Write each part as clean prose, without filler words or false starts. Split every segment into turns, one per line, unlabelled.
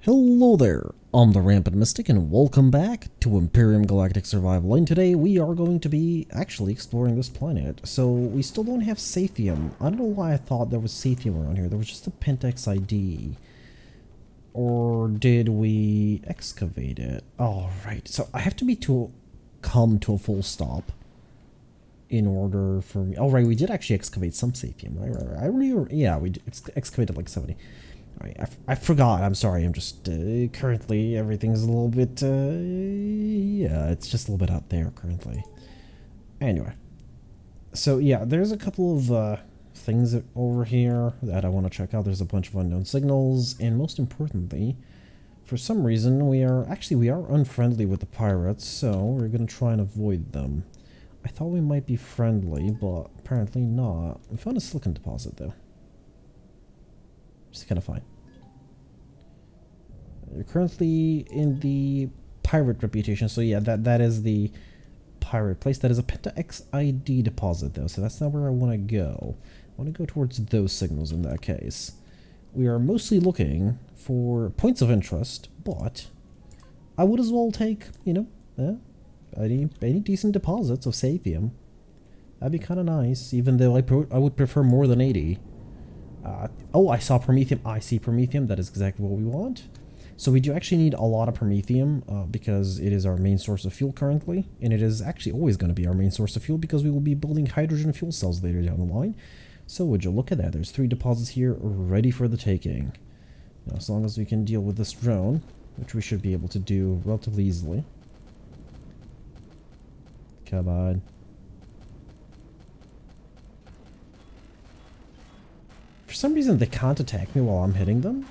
Hello there, I'm the Rampant Mystic and welcome back to Empyrion Galactic Survival, and today we are going to be actually exploring this planet. So we still don't have Saphium. I don't know why I thought there was Saphium around here. There was just a Pentax ID. Or did we excavate it? Alright, so I have to be come to a full stop in order for me. Oh right, we did actually excavate some Saphium, right? I really, yeah, we excavated like 70. I forgot. I'm sorry. I'm just currently everything's a little bit yeah, it's just a little bit out there currently. Anyway, so yeah, there's a couple of things over here that I want to check out. There's a bunch of unknown signals, and most importantly, for some reason we are unfriendly with the pirates, so we're gonna try and avoid them. I thought we might be friendly, but apparently not. We found a silicon deposit though. It's kind of fine. You're currently in the pirate reputation, so yeah, that is the pirate place. That is a Penta XID deposit though, so that's not where I want to go. I want to go towards those signals in that case. We are mostly looking for points of interest, but I would as well take, you know, any decent deposits of Saphium. That'd be kind of nice, even though I would prefer more than 80. Oh, I saw Promethium. I see Promethium. That is exactly what we want. So we do actually need a lot of Promethium because it is our main source of fuel currently. And it is actually always going to be our main source of fuel because we will be building hydrogen fuel cells later down the line. So would you look at that? There's 3 deposits here ready for the taking. Now, as long as we can deal with this drone, which we should be able to do relatively easily. Come on. For some reason, they can't attack me while I'm hitting them.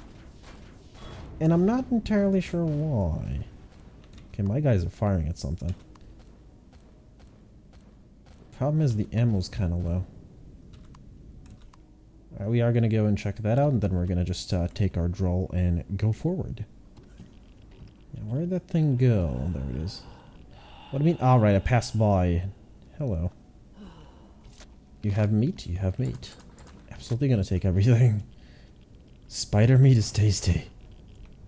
And I'm not entirely sure why. Okay, my guys are firing at something. Problem is the ammo's kind of low. Alright, we are going to go and check that out, and then we're going to just take our droll and go forward. Now, where'd that thing go? Oh, there it is. What do you mean? Alright, I passed by. Hello. You have meat? You have meat. Absolutely gonna take everything. Spider meat is tasty.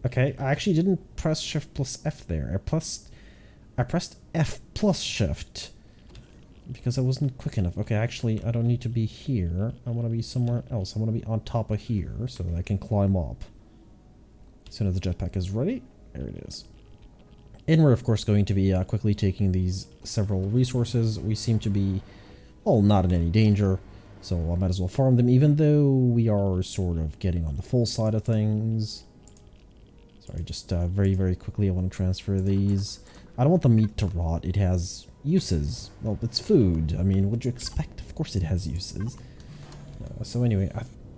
Okay, I actually didn't press Shift plus F there. I pressed F plus Shift because I wasn't quick enough. Okay, actually, I don't need to be here. I want to be somewhere else. I want to be on top of here so that I can climb up. As soon as the jetpack is ready, there it is. And we're of course going to be quickly taking these several resources. We seem to be, well, not in any danger. So I might as well farm them, even though we are sort of getting on the full side of things. Sorry, just very, very quickly I want to transfer these. I don't want the meat to rot. It has uses. Well, it's food. I mean, what'd you expect? Of course it has uses. So anyway,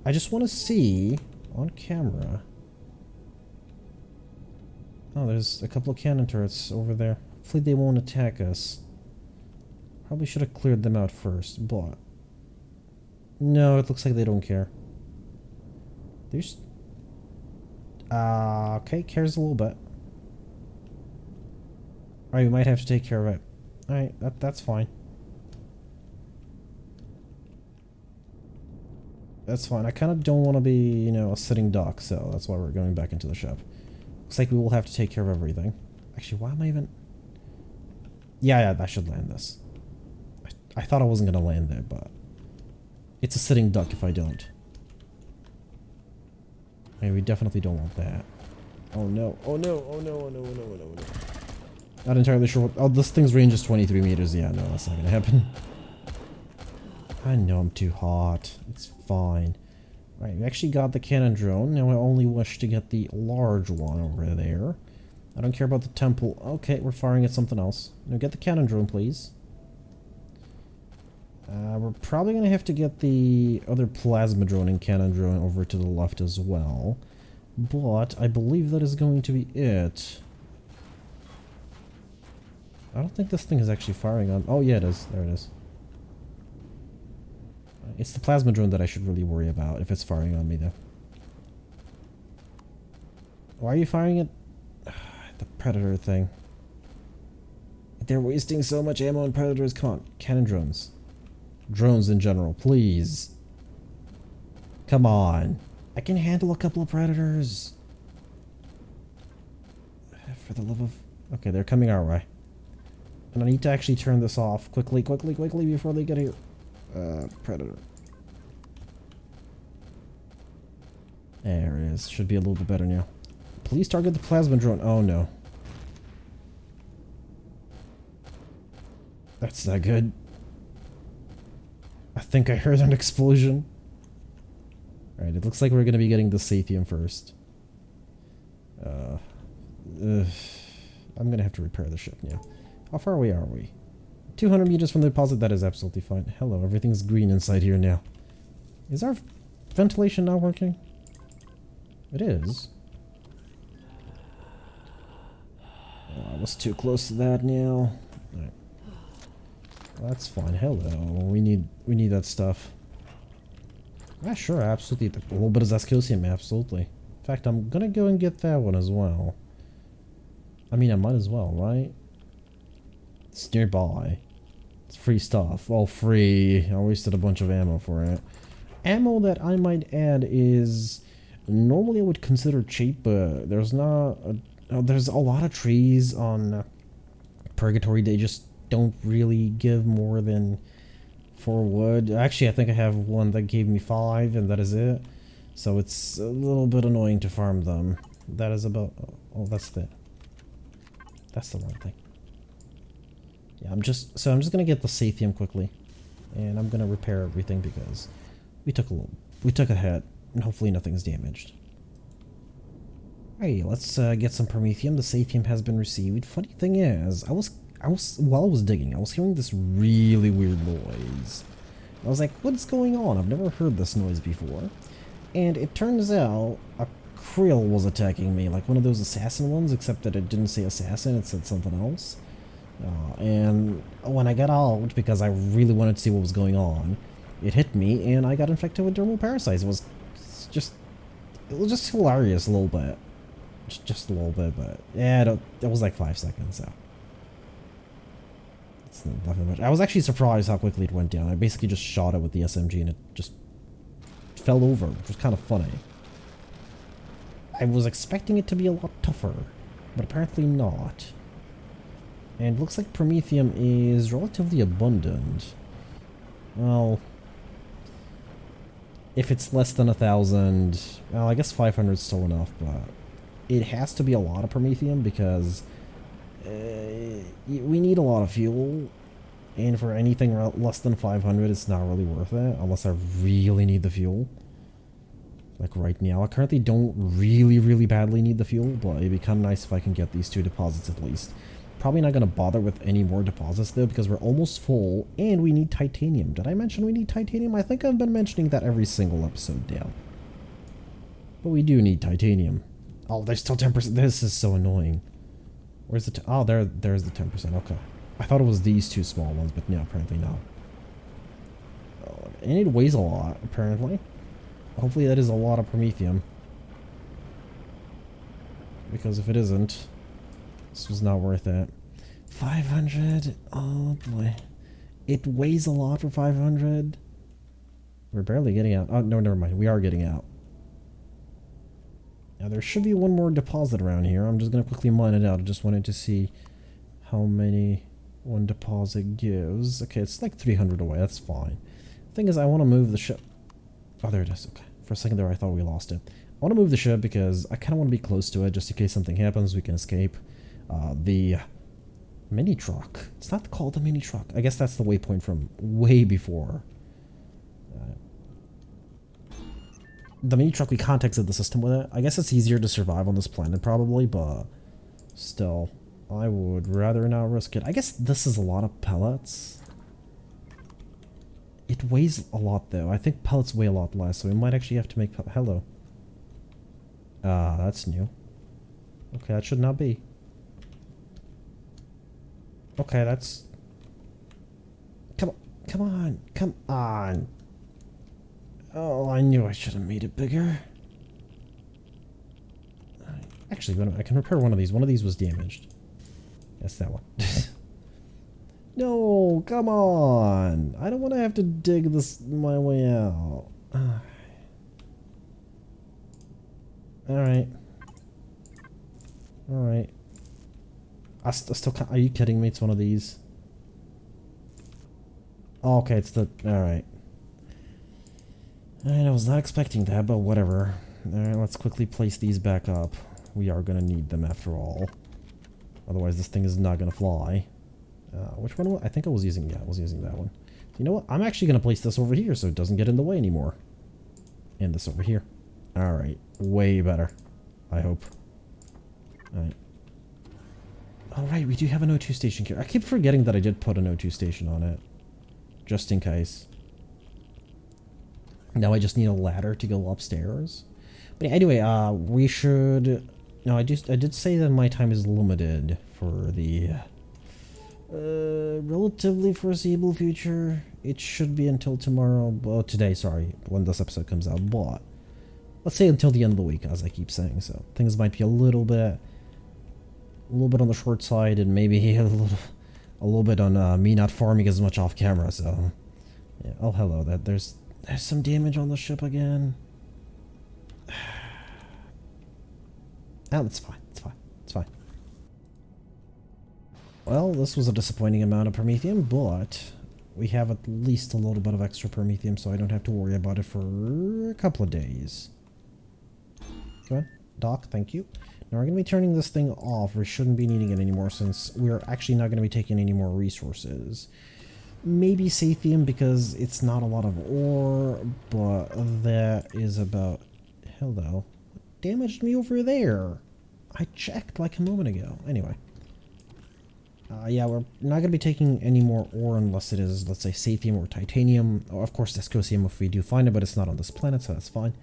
I just want to see on camera. Oh, there's a couple of cannon turrets over there. Hopefully they won't attack us. Probably should have cleared them out first, but... no, it looks like they don't care. There's... okay, cares a little bit. Alright, we might have to take care of it. Alright, that's fine. That's fine. I kind of don't want to be, you know, a sitting duck, so that's why we're going back into the ship. Looks like we will have to take care of everything. Actually, why am I even... yeah, I should land this. I thought I wasn't going to land there, but... it's a sitting duck if I don't. Okay, we definitely don't want that. Oh no, oh no, oh no, oh no, oh no, oh no, oh no. Not entirely sure what... oh, this thing's range is 23 meters. Yeah, no, that's not gonna happen. I know I'm too hot. It's fine. Right, we actually got the cannon drone. Now I only wish to get the large one over there. I don't care about the temple. Okay, we're firing at something else. Now get the cannon drone, please. We're probably going to have to get the other plasma drone and cannon drone over to the left as well. But I believe that is going to be it. I don't think this thing is actually firing on... oh yeah, it is. There it is. It's the plasma drone that I should really worry about if it's firing on me though. Why are you firing it? The predator thing. They're wasting so much ammo on predators. Come on, cannon drones. Drones in general, please. Come on. I can handle a couple of predators. For the love of... Okay, they're coming our way. And I need to actually turn this off quickly, quickly, quickly before they get here. Predator. There it is. Should be a little bit better now. Please target the plasma drone. Oh no. That's not good. I think I heard an explosion. Alright, it looks like we're going to be getting the Sathium first. I'm going to have to repair the ship now. How far away are we? 200 meters from the deposit. That is absolutely fine. Hello, everything's green inside here now. Is our ventilation not working? It is. Oh, I was too close to that now. Alright. Well, that's fine. Hello. We need that stuff. Yeah, sure, absolutely. A little bit of Zascosium, absolutely. In fact, I'm gonna go and get that one as well. I mean, I might as well, right? It's nearby. It's free stuff. All free. I wasted a bunch of ammo for it. Ammo that I might add is... Normally I would consider cheap, but there's not... there's a lot of trees on Purgatory. They just don't really give more than 4 wood. Actually, I think I have one that gave me 5, and that is it. So it's a little bit annoying to farm them. That is about... Oh, that's the wrong thing. Yeah, I'm just gonna get the Sathium quickly, and I'm gonna repair everything because we took a hit, and hopefully nothing's damaged. Hey, let's get some Promethium. The Sathium has been received. Funny thing is, while I was digging, I was hearing this really weird noise. I was like, what's going on? I've never heard this noise before. And it turns out a krill was attacking me, like one of those assassin ones, except that it didn't say assassin, it said something else. And when I got out, because I really wanted to see what was going on, it hit me and I got infected with dermal parasites. It was just hilarious a little bit. Just a little bit, but yeah, it was like 5 seconds, so. It's nothing much. I was actually surprised how quickly it went down. I basically just shot it with the SMG and it just fell over, which was kind of funny. I was expecting it to be a lot tougher, but apparently not. And it looks like Promethium is relatively abundant. Well, if it's less than 1,000, well, I guess 500 is still enough, but it has to be a lot of Promethium because we need a lot of fuel, and for anything less than 500, it's not really worth it unless I really need the fuel. Like right now, I currently don't really badly need the fuel, but it'd be kind of nice if I can get these 2 deposits at least. Probably not going to bother with any more deposits though, because we're almost full, and we need titanium. Did I mention we need titanium? I think I've been mentioning that every single episode now. But we do need titanium. Oh, there's still 10%. This is so annoying. Where's the... Oh, there's the 10%. Okay. I thought it was these 2 small ones, but no, apparently not. Oh, and it weighs a lot, apparently. Hopefully that is a lot of Promethium. Because if it isn't, this was not worth it. 500? Oh boy. It weighs a lot for 500. We're barely getting out. Oh, no, never mind. We are getting out. Now there should be one more deposit around here. I'm just going to quickly mine it out. I just wanted to see how many one deposit gives. Okay, it's like 300 away. That's fine. Thing is, I want to move the ship. Oh, there it is. Okay. For a second there, I thought we lost it. I want to move the ship because I kind of want to be close to it just in case something happens. We can escape. The mini truck. It's not called a mini truck. I guess that's the waypoint from way before. The mini truck, we can't exit the system with it. I guess it's easier to survive on this planet probably, but still, I would rather not risk it. I guess this is a lot of pellets. It weighs a lot though. I think pellets weigh a lot less, so we might actually have to make... Hello. That's new. Okay, that should not be. Okay, that's... Come on. Oh, I knew I should have made it bigger. Actually, I can repair one of these. One of these was damaged. That's that one. No, come on. I don't want to have to dig this my way out. Alright. I still can't. Are you kidding me? It's one of these. Oh, okay, it's the. Alright. I was not expecting that, but whatever. Alright, let's quickly place these back up. We are gonna need them after all. Otherwise, this thing is not gonna fly. Which one? I think I was using. Yeah, I was using that one. You know what? I'm actually gonna place this over here so it doesn't get in the way anymore. And this over here. Alright, way better. I hope. Alright. Alright, we do have an O2 station here. I keep forgetting that I did put an O2 station on it. Just in case. Now I just need a ladder to go upstairs. But anyway, we should... No, I did say that my time is limited for the relatively foreseeable future. It should be until tomorrow. Well, today, sorry, when this episode comes out. But let's say until the end of the week, as I keep saying. So things might be a little bit on the short side, and maybe a little bit on me not farming as much off camera. So yeah. Oh, hello. There's some damage on the ship again. Oh, that's fine. It's fine. It's fine. Well, this was a disappointing amount of Promethium, but we have at least a little bit of extra Promethium, so I don't have to worry about it for a couple of days. Go ahead. Doc, thank you. Now we're going to be turning this thing off. We shouldn't be needing it anymore since we're actually not going to be taking any more resources. Maybe Sathium because it's not a lot of ore, but that is about... Hello. What damaged me over there? I checked like a moment ago. Anyway. Yeah, we're not going to be taking any more ore unless it is, let's say, Sathium or Titanium. Or, of course, Discosium if we do find it, but it's not on this planet, so that's fine.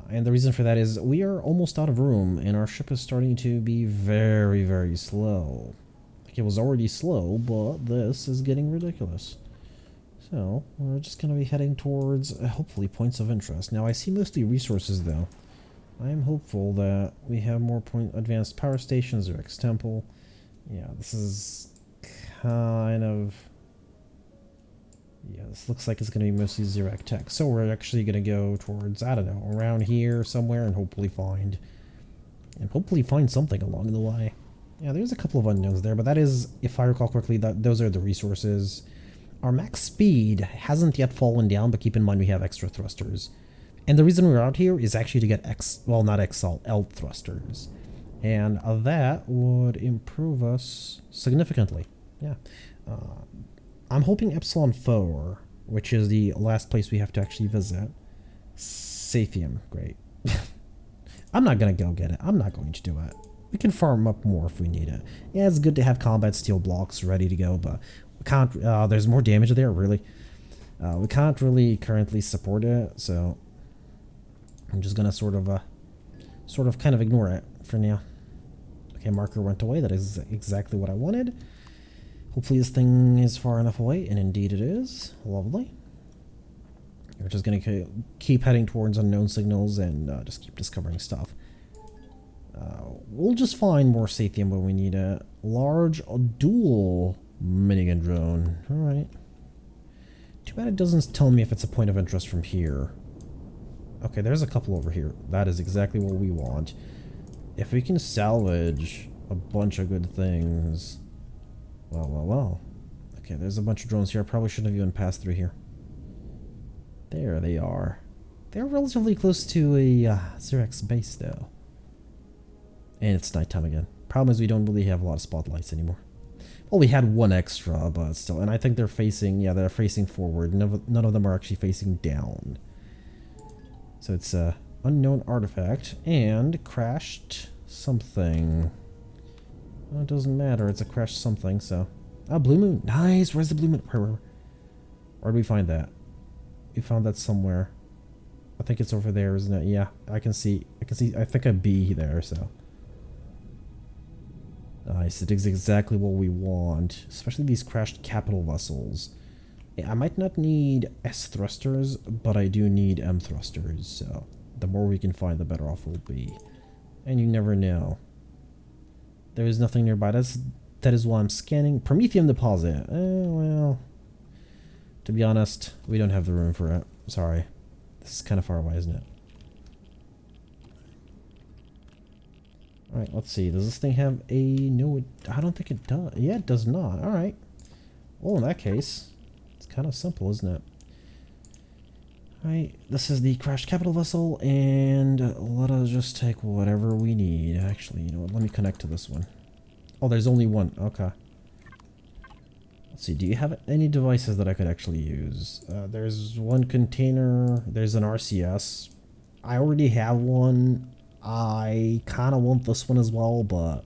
And the reason for that is we are almost out of room, and our ship is starting to be very, very slow. Like, it was already slow, but this is getting ridiculous. So, we're just going to be heading towards, hopefully, points of interest. Now, I see mostly resources, though. I am hopeful that we have more advanced power stations or X-Temple. Yeah, this is kind of... Yeah, this looks like it's going to be mostly Zirac Tech. So we're actually going to go towards, I don't know, around here somewhere and hopefully find something along the way. Yeah, there's a couple of unknowns there, but that is, if I recall correctly, those are the resources. Our max speed hasn't yet fallen down, but keep in mind we have extra thrusters. And the reason we're out here is actually to get L thrusters. And that would improve us significantly. Yeah. I'm hoping Epsilon 4, which is the last place we have to actually visit. Sathium, great. I'm not going to go get it. I'm not going to do it. We can farm up more if we need it. Yeah, it's good to have combat steel blocks ready to go, but we can't, there's more damage there, really. We can't really currently support it, so I'm just going to sort of kind of ignore it for now. Okay, marker went away. That is exactly what I wanted. Hopefully this thing is far enough away, and indeed it is. Lovely. We're just going to keep heading towards unknown signals and just keep discovering stuff. We'll just find more Sathium when we need it. Large dual minigun drone. Alright. Too bad it doesn't tell me if it's a point of interest from here. Okay, there's a couple over here. That is exactly what we want. If we can salvage a bunch of good things... Well. Okay, there's a bunch of drones here. I probably shouldn't have even passed through here. There they are. They're relatively close to a Xerex base, though. And it's nighttime again. Problem is we don't really have a lot of spotlights anymore. Well, we had one extra, but still. And I think they're facing, yeah, they're facing forward. None of them are actually facing down. So it's a unknown artifact and crashed something. Well, it doesn't matter. It's a crashed something, so... Ah, Blue Moon. Nice! Where's the Blue Moon? Where did we find that? We found that somewhere. I think it's over there, isn't it? Yeah, I can see, I think a B there, so... Nice. It is exactly what we want. Especially these crashed capital vessels. Yeah, I might not need S thrusters, but I do need M thrusters, so... The more we can find, the better off we'll be. And you never know. There is nothing nearby. That is why I'm scanning. Promethium deposit. Well, to be honest, we don't have the room for it. Sorry. This is kind of far away, isn't it? Alright, let's see. Does this thing have a... No, I don't think it does. Yeah, it does not. Alright. Well, in that case, it's kind of simple, isn't it? Alright, this is the crashed capital vessel, and let us just take whatever we need. Actually, you know what? Let me connect to this one. Oh, there's only one. Okay. Let's see. Do you have any devices that I could actually use? There's one container. There's an RCS. I already have one. I kind of want this one as well, but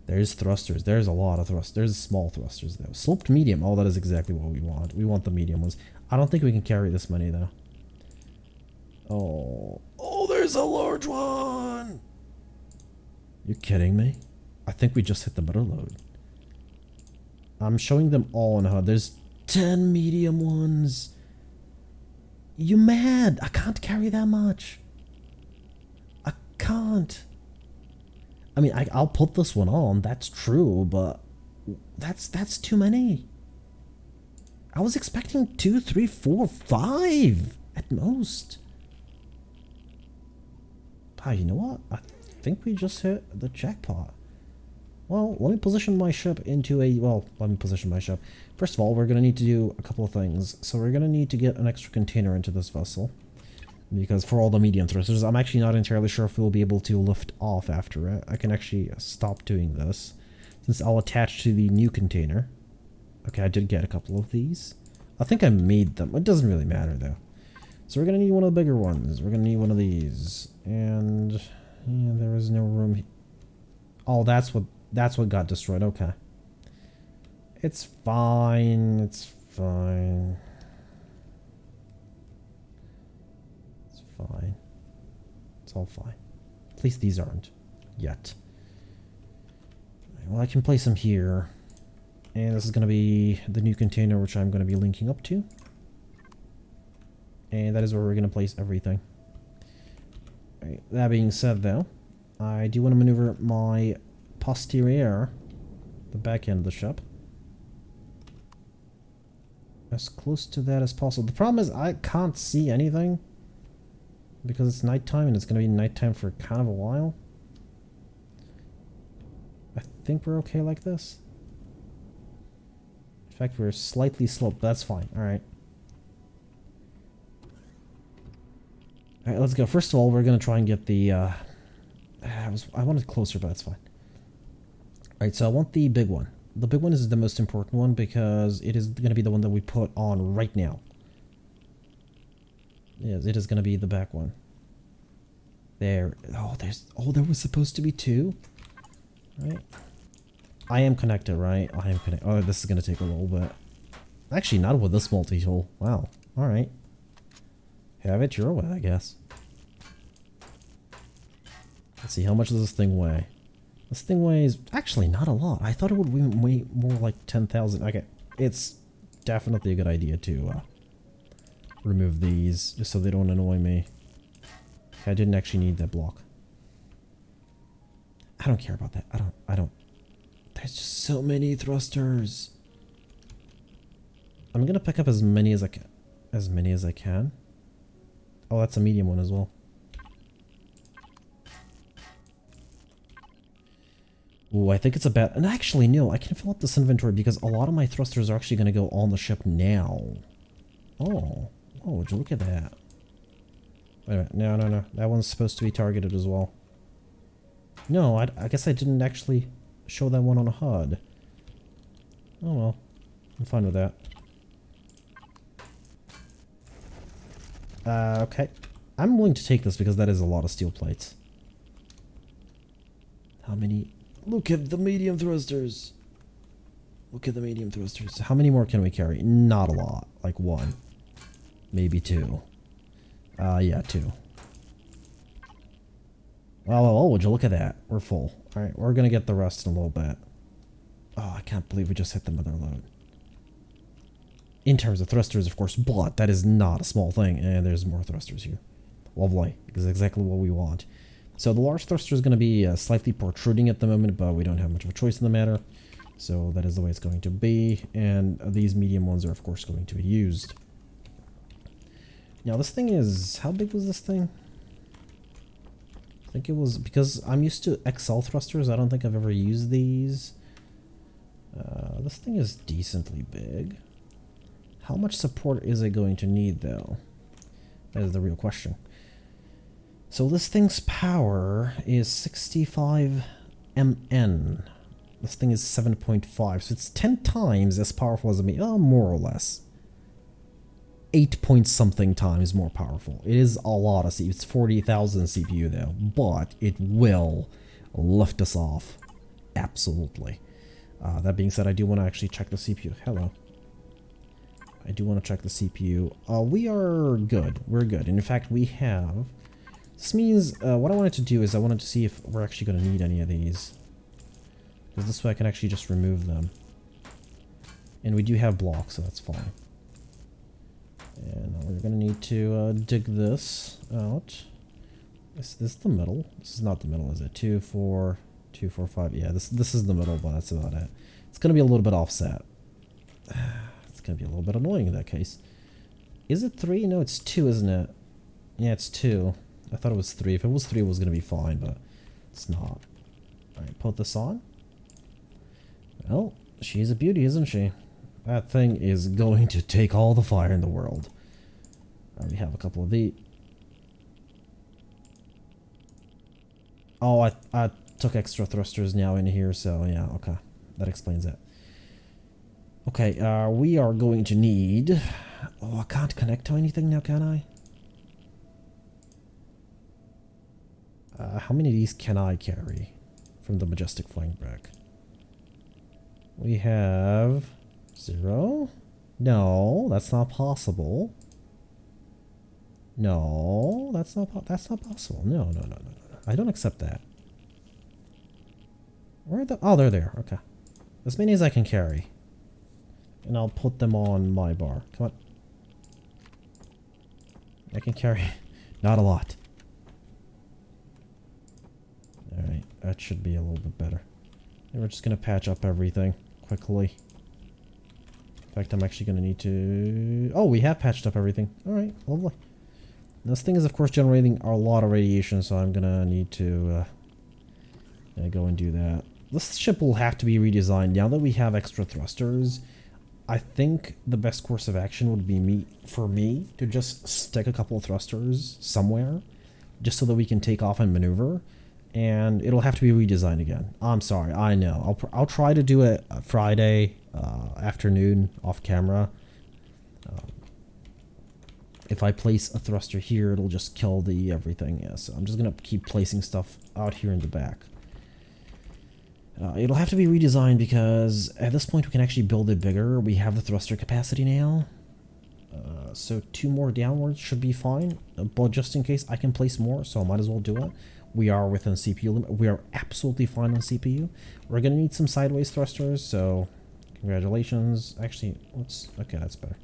there's thrusters. There's a lot of thrusters. There's small thrusters, though. Sloped medium. Oh, that is exactly what we want. We want the medium ones. I don't think we can carry this many, though. Oh. Oh, there's a large one! You kidding me? I think we just hit the mother load. I'm showing them all on HUD. There's 10 medium ones. You mad? I can't carry that much. I can't. I mean, I'll put this one on. That's true, but that's too many. I was expecting 2, 3, 4, 5 at most. Ah, you know what? I think we just hit the jackpot. Well, let me position my ship into a... Well, let me position my ship. First of all, we're going to need to do a couple of things. So we're going to need to get an extra container into this vessel. Because for all the medium thrusters, I'm actually not entirely sure if we'll be able to lift off after it. I can actually stop doing this, since I'll attach to the new container. Okay, I did get a couple of these. I think I made them. It doesn't really matter, though. So we're going to need one of the bigger ones. We're going to need one of these. And yeah, there is no room. Oh, that's what got destroyed. Okay. It's fine. It's fine. It's fine. It's all fine. At least these aren't. Yet. Well, I can place them here. And this is going to be the new container, which I'm going to be linking up to. And that is where we're going to place everything. Right, that being said, though, I do want to maneuver my posterior, the back end of the ship, as close to that as possible. The problem is I can't see anything because it's nighttime, and it's going to be nighttime for kind of a while. I think we're okay like this. In fact, we're slightly sloped. That's fine. Alright. Alright, let's go. First of all, we're going to try and get the... I wanted closer, but that's fine. Alright, so I want the big one. The big one is the most important one because it is going to be the one that we put on right now. Yes, it is going to be the back one. There. Oh, there was supposed to be 2. Right. I am connected, right? I am connected. Oh, this is going to take a little bit. Actually, not with this multi-tool. Wow. Alright. Have it your way, I guess. Let's see, how much does this thing weigh? This thing weighs actually not a lot. I thought it would weigh more like 10,000. Okay, it's definitely a good idea to remove these just so they don't annoy me. Okay, I didn't actually need that block. I don't care about that. I don't. There's just so many thrusters. I'm gonna pick up as many as I can. As many as I can. Oh, that's a medium one as well. Ooh, I think it's about... And actually, no, I can fill up this inventory because a lot of my thrusters are actually going to go on the ship now. Oh. Oh, would you look at that? Wait a minute. No, no, no. That one's supposed to be targeted as well. No, I guess I didn't actually show that one on a HUD. Oh well. I'm fine with that. Okay. I'm willing to take this because that is a lot of steel plates. How many... Look at the medium thrusters. Look at the medium thrusters. How many more can we carry? Not a lot. Like 1. Maybe 2. Yeah, 2. Oh, would you look at that? We're full. Alright, we're gonna get the rest in a little bit. Oh, I can't believe we just hit the mother load. In terms of thrusters, of course, but that is not a small thing. And there's more thrusters here. Lovely. This is exactly what we want. So the large thruster is going to be slightly protruding at the moment, but we don't have much of a choice in the matter. So that is the way it's going to be. And these medium ones are, of course, going to be used. Now, this thing is... How big was this thing? I think it was because I'm used to XL thrusters. I don't think I've ever used these. This thing is decently big. How much support is it going to need, though? That is the real question. So this thing's power is 65 MN. This thing is 7.5, so it's 10 times as powerful as me. Oh, more or less. 8 point something times more powerful. It is a lot of CPU. It's 40,000 CPU though, but it will lift us off. Absolutely. That being said, I do want to actually check the CPU. Hello. I do want to check the CPU. We are good. We're good. And in fact, we have... This means what I wanted to do is I wanted to see if we're actually going to need any of these. Because this way I can actually just remove them. And we do have blocks, so that's fine. And we're going to need to dig this out. Is this the middle? This is not the middle, is it? 2, 4, 2, 4, 5. Yeah, this is the middle, but that's about it. It's going to be a little bit offset. It's going to be a little bit annoying in that case. Is it 3? No, it's 2, isn't it? Yeah, it's 2. I thought it was 3. If it was 3, it was going to be fine, but it's not. Alright, put this on. Well, she's a beauty, isn't she? That thing is going to take all the fire in the world. We have a couple of the... Oh, I took extra thrusters now in here, so yeah, okay. That explains it. Okay, we are going to need... Oh, I can't connect to anything now, can I? How many of these can I carry from the Majestic Flying Brick? We have 0. No, that's not possible. No, that's not possible. No. I don't accept that. Where are the... Oh, they're there. Okay. As many as I can carry. And I'll put them on my bar. Come on. I can carry not a lot. Alright, that should be a little bit better. And we're just going to patch up everything quickly. In fact, I'm actually going to need to... Oh, we have patched up everything. Alright, lovely. This thing is, of course, generating a lot of radiation, so I'm going to need to go and do that. This ship will have to be redesigned. Now that we have extra thrusters, I think the best course of action would be for me to just stick a couple of thrusters somewhere, just so that we can take off and maneuver. And it'll have to be redesigned again. I'm sorry, I know. I'll try to do it Friday afternoon off camera. If I place a thruster here, it'll just kill the everything. Yeah, so I'm just gonna keep placing stuff out here in the back. It'll have to be redesigned because at this point we can actually build it bigger. We have the thruster capacity now. So 2 more downwards should be fine. But just in case, I can place more, so I might as well do it. We are within CPU limit. We are absolutely fine on CPU. We're going to need some sideways thrusters, so congratulations. Actually, okay, that's better.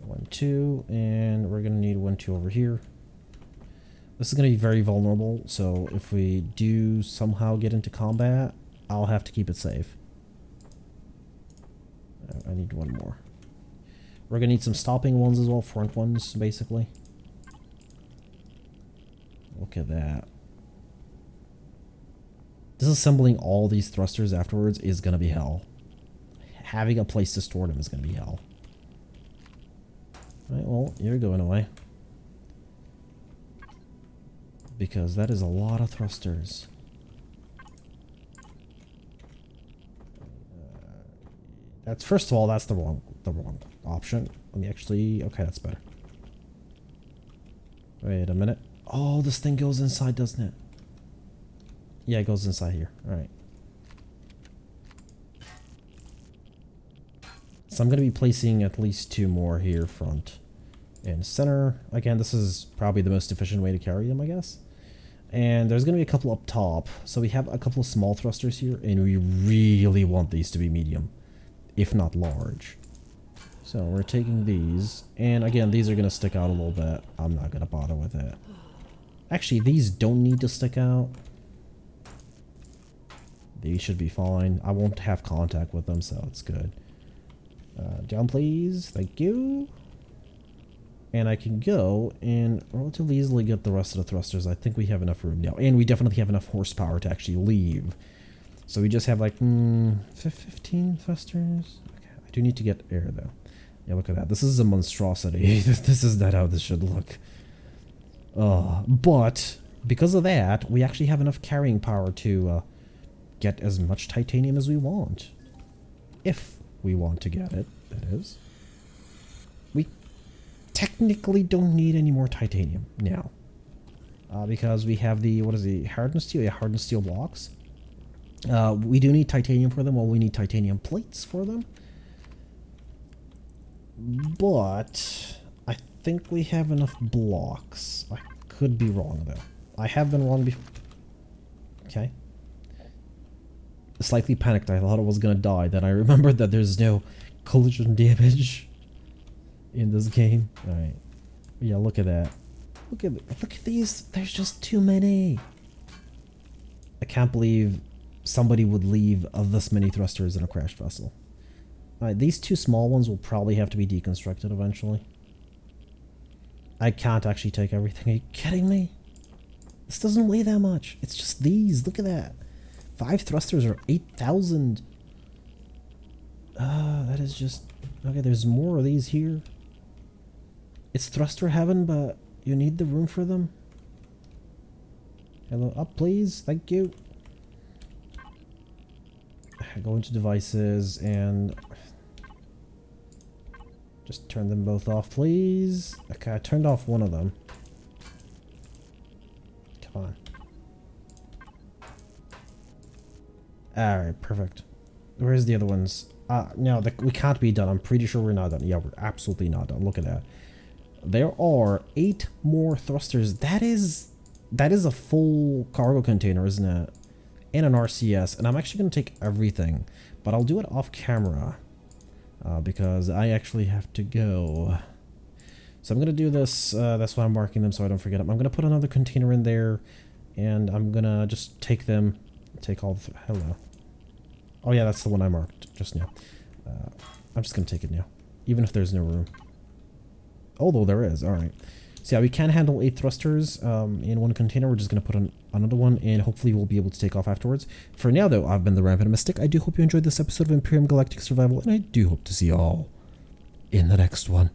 1, 2, and we're going to need 1, 2 over here. This is going to be very vulnerable, so if we do somehow get into combat, I'll have to keep it safe. I need 1 more. We're going to need some stopping ones as well, front ones, basically. Look at that. Disassembling all these thrusters afterwards is going to be hell. Having a place to store them is going to be hell. Alright, well, you're going away. Because that is a lot of thrusters. That's, first of all, that's the wrong option. Let me actually... Okay, that's better. Wait a minute. Oh, this thing goes inside, doesn't it? Yeah, it goes inside here. Alright. So I'm going to be placing at least 2 more here, front and center. Again, this is probably the most efficient way to carry them, I guess. And there's going to be a couple up top. So we have a couple of small thrusters here, and we really want these to be medium, if not large. So we're taking these, and again, these are going to stick out a little bit. I'm not going to bother with it. Actually, these don't need to stick out. These should be fine. I won't have contact with them, so it's good. Down, please. Thank you. And I can go and relatively easily get the rest of the thrusters. I think we have enough room now. And we definitely have enough horsepower to actually leave. So we just have like 15 thrusters. Okay, I do need to get air though. Yeah, look at that. This is a monstrosity. This is not how this should look. But because of that, we actually have enough carrying power to get as much titanium as we want. If we want to get it, that is. We technically don't need any more titanium now. Because we have the, what is the, hardened steel? Yeah, hardened steel blocks. We do need titanium for them. Well, we need titanium plates for them. But I think we have enough blocks. I could be wrong, though. I have been wrong before. Okay. Slightly panicked. I thought I was gonna die. Then I remembered that there's no collision damage in this game. Alright. Yeah, look at that. Look at these. There's just too many. I can't believe somebody would leave this many thrusters in a crashed vessel. Alright, these two small ones will probably have to be deconstructed eventually. I can't actually take everything. Are you kidding me? This doesn't weigh that much. It's just these. Look at that. 5 thrusters are 8,000. That is just... Okay, there's more of these here. It's thruster heaven, but you need the room for them. Hello, up please. Thank you. Go into devices and... just turn them both off, please. Okay, I turned off one of them. Come on. Alright, perfect. Where's the other ones? No, we can't be done. I'm pretty sure we're not done. Yeah, we're absolutely not done. Look at that. There are 8 more thrusters. That is a full cargo container, isn't it? And an RCS. And I'm actually going to take everything. But I'll do it off camera. Because I actually have to go. So I'm going to do this. That's why I'm marking them so I don't forget them. I'm going to put another container in there. And I'm going to just take them. Take all the... Hello. Oh yeah, that's the one I marked just now. I'm just going to take it now. Even if there's no room. Although there is. Alright. So yeah, we can handle 8 thrusters in one container. We're just going to put another one, and hopefully we'll be able to take off afterwards. For now, though, I've been the Rampant Mystic. I do hope you enjoyed this episode of Empyrion Galactic Survival, and I do hope to see you all in the next one.